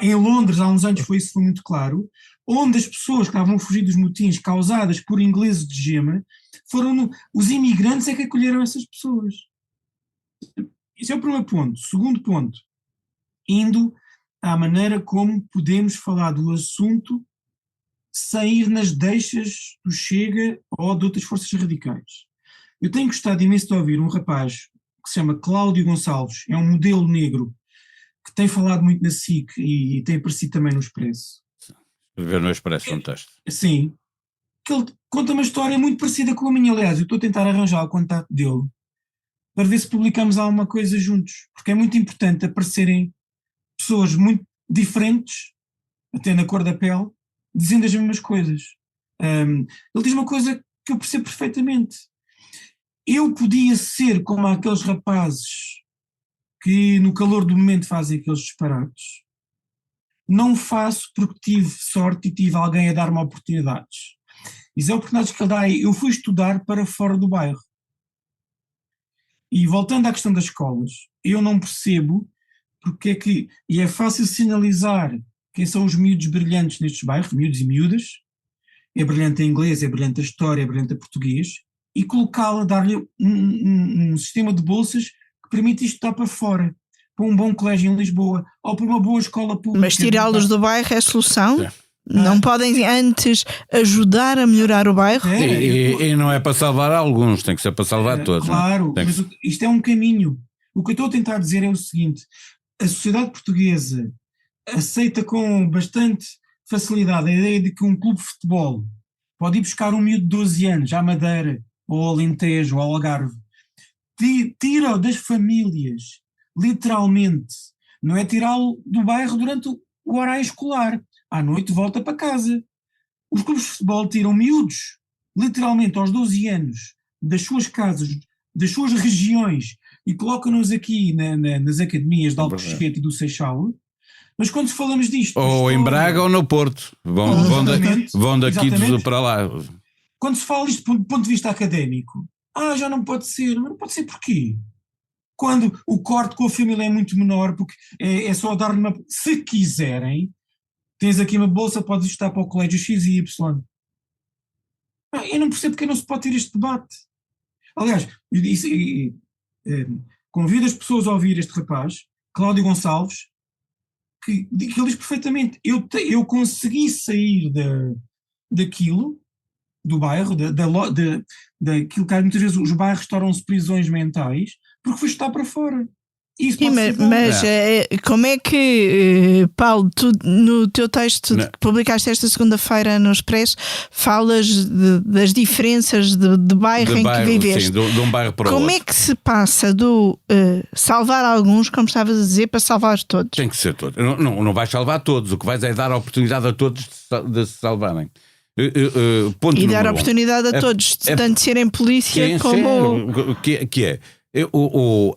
em Londres há uns anos foi muito claro, onde as pessoas que estavam a fugir dos motins causadas por ingleses de gema, os imigrantes é que acolheram essas pessoas. Esse é o primeiro ponto. Segundo ponto, indo à maneira como podemos falar do assunto sem ir nas deixas do Chega ou de outras forças radicais. Eu tenho gostado imenso de ouvir um rapaz que se chama Cláudio Gonçalves, é um modelo negro que tem falado muito na SIC e tem aparecido também no Expresso.
Ver no Expresso um texto.
Sim. Que ele conta uma história muito parecida com a minha. Aliás, eu estou a tentar arranjar o contato dele para ver se publicamos alguma coisa juntos, porque é muito importante aparecerem pessoas muito diferentes, até na cor da pele, dizendo as mesmas coisas. Ele diz uma coisa que eu percebo perfeitamente. Eu podia ser como aqueles rapazes que no calor do momento fazem aqueles disparates. Não faço porque tive sorte e tive alguém a dar-me oportunidades. E as oportunidades que ele dá é, eu fui estudar para fora do bairro. E voltando à questão das escolas, eu não percebo porque é que, e é fácil sinalizar quem são os miúdos brilhantes nestes bairros, miúdos e miúdas, é brilhante em inglês, é brilhante a história, é brilhante a português, e colocá-la, dar-lhe um sistema de bolsas que permite estudar para fora, para um bom colégio em Lisboa, ou para uma boa escola pública.
Mas tirá-los do bairro é a solução? É. Não podem antes ajudar a melhorar o bairro?
E não é para salvar alguns, tem que ser para salvar todos.
Claro, mas isto é um caminho. O que eu estou a tentar dizer é o seguinte: a sociedade portuguesa aceita com bastante facilidade a ideia de que um clube de futebol pode ir buscar um miúdo de 12 anos à Madeira, ou ao Alentejo, ou ao Algarve, tira-o das famílias, literalmente, não é tirá-lo do bairro durante o horário escolar, à noite volta para casa. Os clubes de futebol tiram miúdos, literalmente aos 12 anos, das suas casas, das suas regiões, e colocam-nos aqui nas academias de Alcochete e do Seixal, Mas quando falamos disto...
Ou em Braga ou no Porto. Vão daqui para lá.
Quando se fala isto do ponto de vista académico, já não pode ser. Mas não pode ser porquê? Quando o corte com a família é muito menor, porque é só dar-lhe uma... Se quiserem, tens aqui uma bolsa, podes estar para o colégio X e Y. Eu não percebo porque não se pode ter este debate. Aliás, convido as pessoas a ouvir este rapaz, Cláudio Gonçalves, que ele diz perfeitamente, eu consegui sair daquilo, do bairro, daquilo que muitas vezes os bairros tornam-se prisões mentais, porque foi estar para fora. Isso
sim, mas como é que, Paulo, tu no teu texto que publicaste esta segunda-feira no Expresso, falas das diferenças de bairro em que viveste?
Sim, de um bairro para o outro.
Como é que se passa do salvar alguns, como estavas a dizer, para salvar todos?
Tem que ser todos. Não vais salvar todos. O que vais é dar a oportunidade a todos de se salvarem.
E dar a oportunidade a todos, tanto de serem polícia como...
Que é?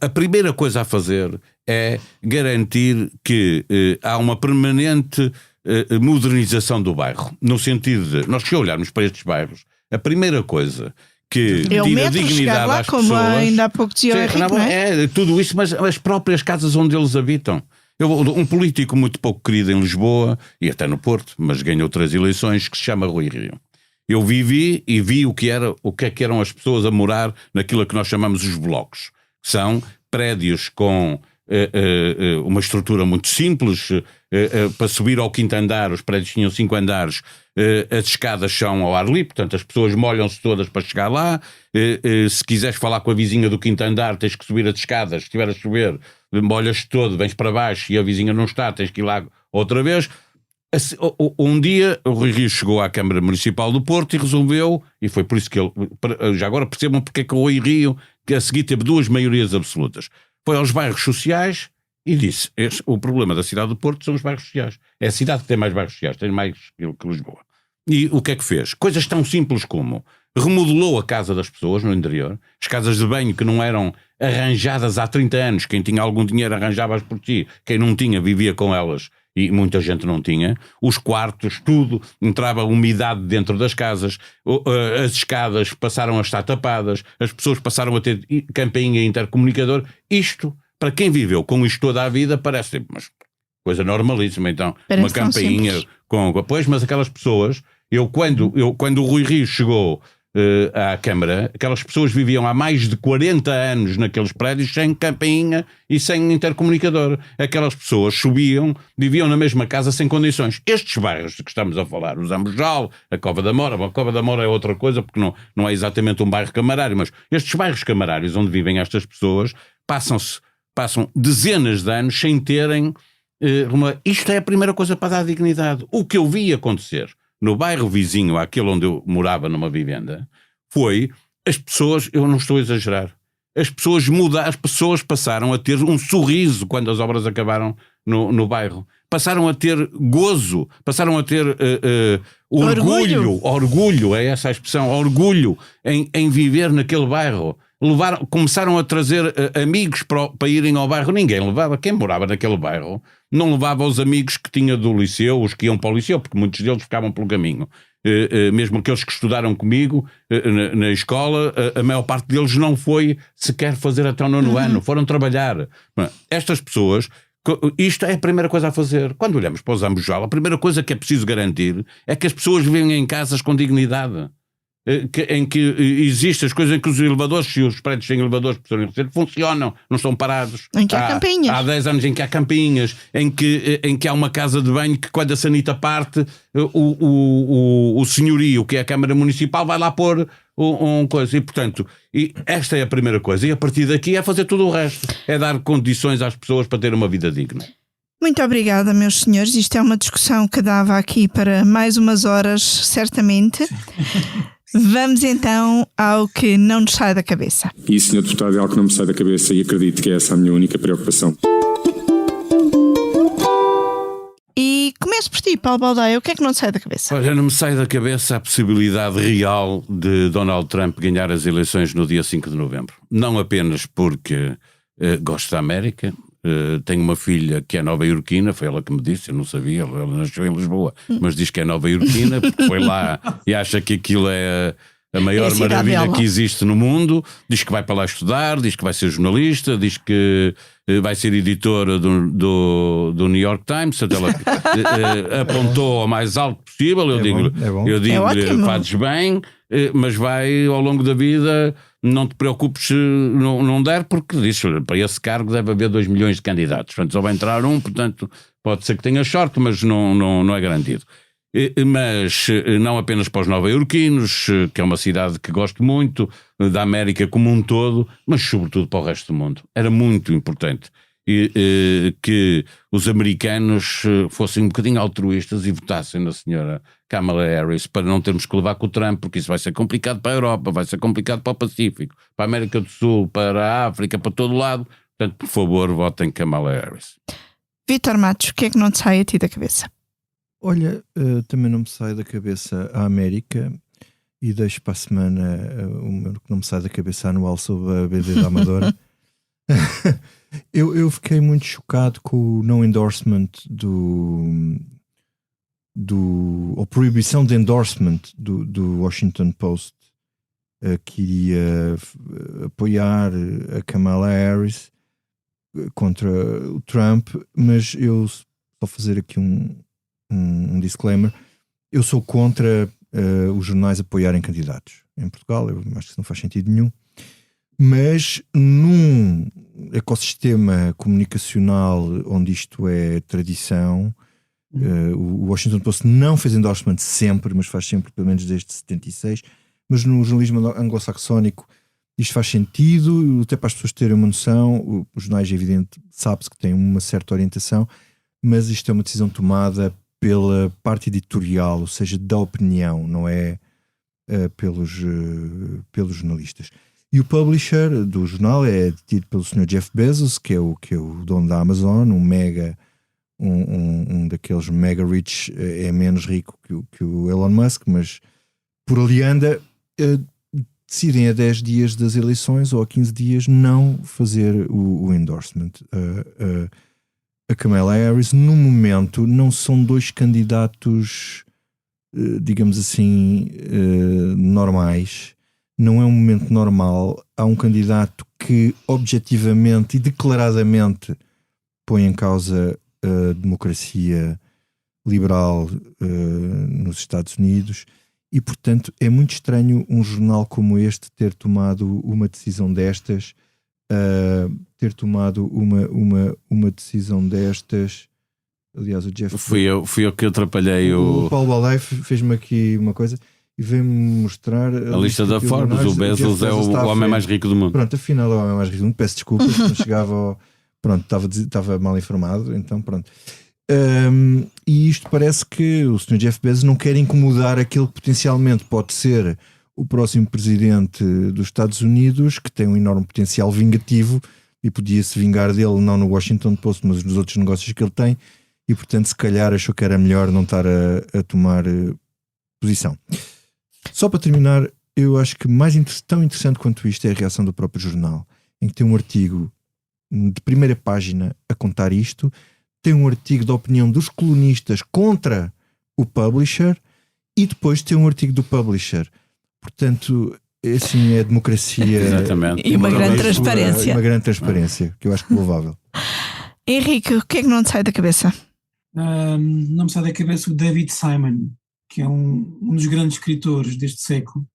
A primeira coisa a fazer é garantir que há uma permanente modernização do bairro, no sentido de, nós que olharmos para estes bairros, a primeira coisa que tira dignidade
lá,
às
como
pessoas...
ainda há pouco dizia o Henrique, não é?
É tudo isso, mas as próprias casas onde eles habitam. Um político muito pouco querido em Lisboa, e até no Porto, mas ganhou 3 eleições, que se chama Rui Rio. Eu vivi e vi o que eram as pessoas a morar naquilo que nós chamamos os blocos. São prédios com uma estrutura muito simples. Para subir ao 5º andar, os prédios tinham 5 andares, as escadas são ao ar livre, portanto as pessoas molham-se todas para chegar lá. Se quiseres falar com a vizinha do 5º andar, tens que subir as escadas. Se estiver a chover, molhas-te todo, vens para baixo e a vizinha não está, tens que ir lá outra vez. Um dia o Rui Rio chegou à Câmara Municipal do Porto e resolveu, e foi por isso que ele, já agora percebam porque é que o Rui Rio, que a seguir teve 2 maiorias absolutas, foi aos bairros sociais e disse, o problema da cidade do Porto são os bairros sociais, é a cidade que tem mais bairros sociais, tem mais que Lisboa. E o que é que fez? Coisas tão simples como remodelou a casa das pessoas no interior, as casas de banho que não eram arranjadas há 30 anos, quem tinha algum dinheiro arranjava-as por si, quem não tinha vivia com elas, e muita gente não tinha, os quartos, tudo, entrava umidade dentro das casas, as escadas passaram a estar tapadas, as pessoas passaram a ter campainha intercomunicador. Isto, para quem viveu com isto toda a vida, parece mas coisa normalíssima. Então,
parece
uma campainha com... Pois, mas aquelas pessoas, quando o Rui Rio chegou à Câmara, aquelas pessoas viviam há mais de 40 anos naqueles prédios sem campainha e sem intercomunicador. Aquelas pessoas viviam na mesma casa sem condições. Estes bairros que estamos a falar, o Zambojal, a Cova da Mora, a Cova da Mora é outra coisa porque não é exatamente um bairro camarário, mas estes bairros camarários onde vivem estas pessoas passam dezenas de anos sem terem isto é a primeira coisa para dar dignidade. O que eu vi acontecer no bairro vizinho àquele onde eu morava numa vivenda, foi as pessoas, eu não estou a exagerar, as pessoas passaram a ter um sorriso quando as obras acabaram no bairro. Passaram a ter gozo, passaram a ter orgulho, é essa a expressão, orgulho em viver naquele bairro. Começaram a trazer amigos para irem ao bairro. Ninguém levava, quem morava naquele bairro não levava os amigos que tinha do liceu, os que iam para o liceu, porque muitos deles ficavam pelo caminho. Mesmo aqueles que estudaram comigo na escola, a maior parte deles não foi sequer fazer até o 9º ano, foram trabalhar. Estas pessoas, isto é a primeira coisa a fazer. Quando olhamos para o Zambojal, a primeira coisa que é preciso garantir é que as pessoas vivem em casas com dignidade. Em que existem as coisas em que os elevadores, se os prédios têm elevadores funcionam, não estão parados.
Em que há campainhas.
Há 10 anos em que há campainhas, em que há uma casa de banho que quando a sanita parte, o senhorio, que é a Câmara Municipal, vai lá pôr coisa. E portanto, esta é a primeira coisa. E a partir daqui é fazer tudo o resto. É dar condições às pessoas para ter uma vida digna.
Muito obrigada, meus senhores. Isto é uma discussão que dava aqui para mais umas horas, certamente. Vamos então ao que não nos sai da cabeça.
E, Sr. Deputado, é algo que não me sai da cabeça e acredito que é essa a minha única preocupação.
E começo por ti, Paulo Baldaia, o que é que não te sai da cabeça?
Olha, não me sai da cabeça a possibilidade real de Donald Trump ganhar as eleições no dia 5 de novembro. Não apenas porque gosto da América, Tenho uma filha que é nova-iorquina, foi ela que me disse, eu não sabia, ela nasceu em Lisboa, mas diz que é nova-iorquina porque foi lá e acha que aquilo é a maior maravilha que existe no mundo. Diz que vai para lá estudar, diz que vai ser jornalista, diz que vai ser editora do New York Times. Ela apontou ao mais alto possível. Eu digo-lhe, fazes bem, mas vai ao longo da vida, não te preocupes se não der, porque diz, para esse cargo deve haver 2 milhões de candidatos, portanto só vai entrar um, portanto pode ser que tenha sorte, mas não é garantido. Mas não apenas para os nova-iorquinos, que é uma cidade que gosto muito, da América como um todo, mas sobretudo para o resto do mundo. Era muito importante que os americanos fossem um bocadinho altruístas e votassem na senhora Kamala Harris, para não termos que levar com o Trump, porque isso vai ser complicado para a Europa, vai ser complicado para o Pacífico, para a América do Sul, para a África, para todo lado. Portanto, por favor, votem Kamala Harris.
Vítor Matos, o que é que não te sai a ti da cabeça?
Olha, também não me sai da cabeça a América, e deixo para a semana o que não me sai da cabeça anual sobre a BD da Amadora. Eu fiquei muito chocado com o não endorsement ou proibição de endorsement do Washington Post, que iria apoiar a Kamala Harris contra o Trump, mas eu só fazer aqui um disclaimer: eu sou contra os jornais apoiarem candidatos em Portugal. Eu acho que isso não faz sentido nenhum, mas num ecossistema comunicacional onde isto é tradição, o Washington Post não fez endorsement sempre, mas faz sempre, pelo menos desde 76, mas no jornalismo anglo-saxónico isto faz sentido, até para as pessoas terem uma noção. Os jornais, é evidente, sabe-se que têm uma certa orientação, mas isto é uma decisão tomada pela parte editorial, ou seja, da opinião, não é pelos jornalistas. E o publisher do jornal é detido pelo Sr. Jeff Bezos, que é o dono da Amazon, um daqueles mega rich, é menos rico que o Elon Musk, mas por ali anda. Decidem a 10 dias das eleições ou a 15 dias não fazer o endorsement. A Kamala Harris, no momento, não são dois candidatos, digamos assim, normais. Não é um momento normal. Há um candidato que objetivamente e declaradamente põe em causa a democracia liberal nos Estados Unidos, e portanto é muito estranho um jornal como este ter tomado uma decisão destas, uma decisão destas. Aliás, o Jeff...
Fui eu que atrapalhei
o Paulo Baldaia fez-me aqui uma coisa e veio-me mostrar
a lista da Forbes. O Bezos é o homem mais rico do mundo.
Pronto, afinal é o homem mais rico do mundo. Peço desculpas, não chegava pronto, estava mal informado, então pronto. E isto parece que o Sr. Jeff Bezos não quer incomodar aquele que potencialmente pode ser o próximo presidente dos Estados Unidos, que tem um enorme potencial vingativo e podia-se vingar dele não no Washington Post, mas nos outros negócios que ele tem, e portanto se calhar achou que era melhor não estar a tomar posição. Só para terminar, eu acho que tão interessante quanto isto é a reação do próprio jornal, em que tem um artigo de primeira página a contar isto, tem um artigo da opinião dos colunistas contra o publisher e depois tem um artigo do publisher. Portanto, assim é a democracia.
Exatamente.
E uma grande transparência.
Uma grande transparência, que eu acho louvável.
Henrique, o que é que não te sai da cabeça?
Não me sai da cabeça o David Simon, que é um dos grandes escritores deste século.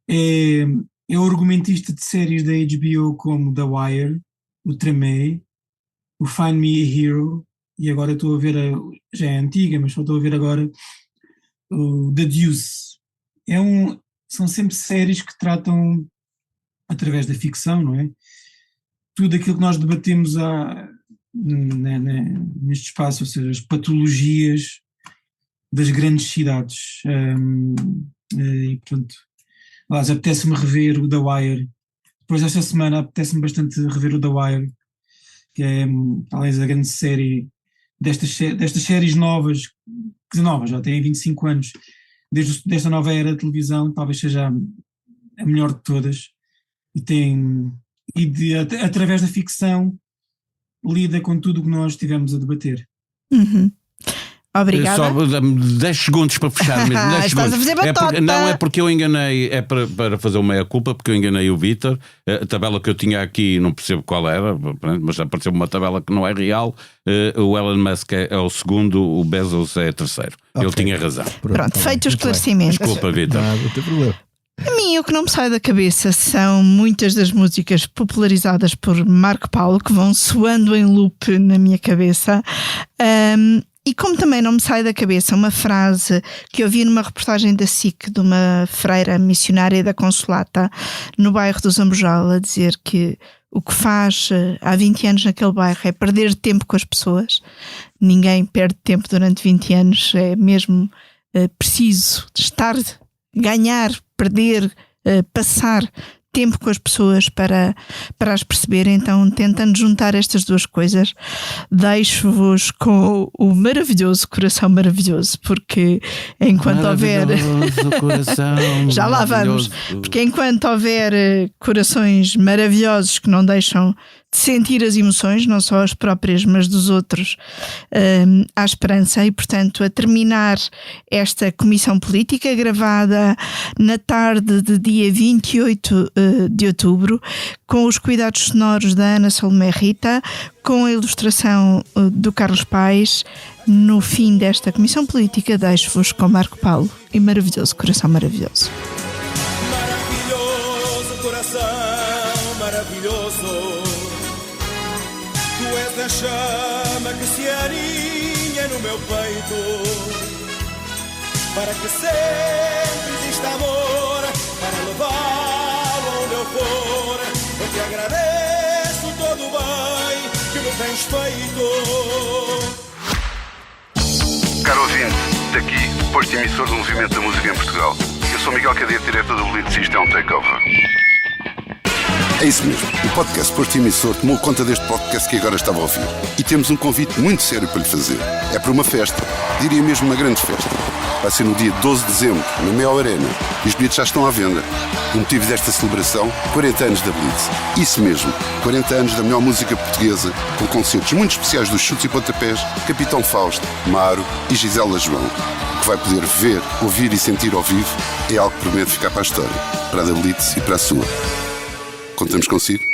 É o argumentista de séries da HBO como The Wire, o Tremé, o Find Me a Hero, e agora estou a ver, já é antiga, mas só estou a ver agora o The Deuce. São sempre séries que tratam, através da ficção, não é? Tudo aquilo que nós debatemos neste espaço, ou seja, as patologias das grandes cidades. E portanto, aliás, apetece-me rever o The Wire. Depois desta semana apetece-me bastante rever o The Wire, que é talvez a grande série destas séries novas, já têm 25 anos, desta nova era de televisão, talvez seja a melhor de todas, através da ficção lida com tudo o que nós estivemos a debater.
Obrigada.
Só 10 segundos para fechar mesmo. 10
Estás a fazer batota.
Não, é porque eu enganei, para fazer uma meia-culpa, porque eu enganei o Vítor. A tabela que eu tinha aqui, não percebo qual era, mas apareceu uma tabela que não é real. O Elon Musk é o segundo, o Bezos é o terceiro.
Okay.
Ele tinha razão.
Pronto, feito o esclarecimento.
Desculpa, Vítor.
Não tem problema.
A mim, o que não me sai da cabeça são muitas das músicas popularizadas por Marco Paulo, que vão soando em loop na minha cabeça. E como também não me sai da cabeça uma frase que eu vi numa reportagem da SIC de uma freira missionária da Consolata no bairro do Zambojal, a dizer que o que faz há 20 anos naquele bairro é perder tempo com as pessoas. Ninguém perde tempo durante 20 anos, é mesmo preciso estar, ganhar, perder, passar tempo com as pessoas para as perceber. Então, tentando juntar estas duas coisas, deixo-vos com o maravilhoso Coração Maravilhoso, porque enquanto houver
coração
já lá vamos, porque enquanto houver corações maravilhosos que não deixam de sentir as emoções, não só as próprias, mas dos outros, há esperança. E, portanto, a terminar esta comissão política gravada na tarde de dia 28 de outubro, com os cuidados sonoros da Ana Salomé Rita, com a ilustração do Carlos Paes, no fim desta comissão política, deixo-vos com Marco Paulo e maravilhoso Coração Maravilhoso.
Maravilhoso coração, maravilhoso. Tu és a chama que se aninha no meu peito, para que sempre exista amor, para levá-lo onde eu for. Eu te agradeço todo o bem que me tens feito.
Caro ouvinte, daqui, posto emissor do Movimento da Música em Portugal. Eu sou Miguel Cadete, diretor do Boletim, isto é um takeover.
É isso mesmo, o podcast Posto Emissor tomou conta deste podcast que agora estava a ouvir. E temos um convite muito sério para lhe fazer. É para uma festa, diria mesmo uma grande festa. Vai ser no dia 12 de dezembro, na Mel Arena. E os bilhetes já estão à venda. O motivo desta celebração, 40 anos da Blitz. Isso mesmo, 40 anos da melhor música portuguesa, com concertos muito especiais dos Chutes e Pontapés, Capitão Fausto, Maro e Gisela João. O que vai poder ver, ouvir e sentir ao vivo é algo que promete ficar para a história, para a da Blitz e para a sua. Contamos consigo?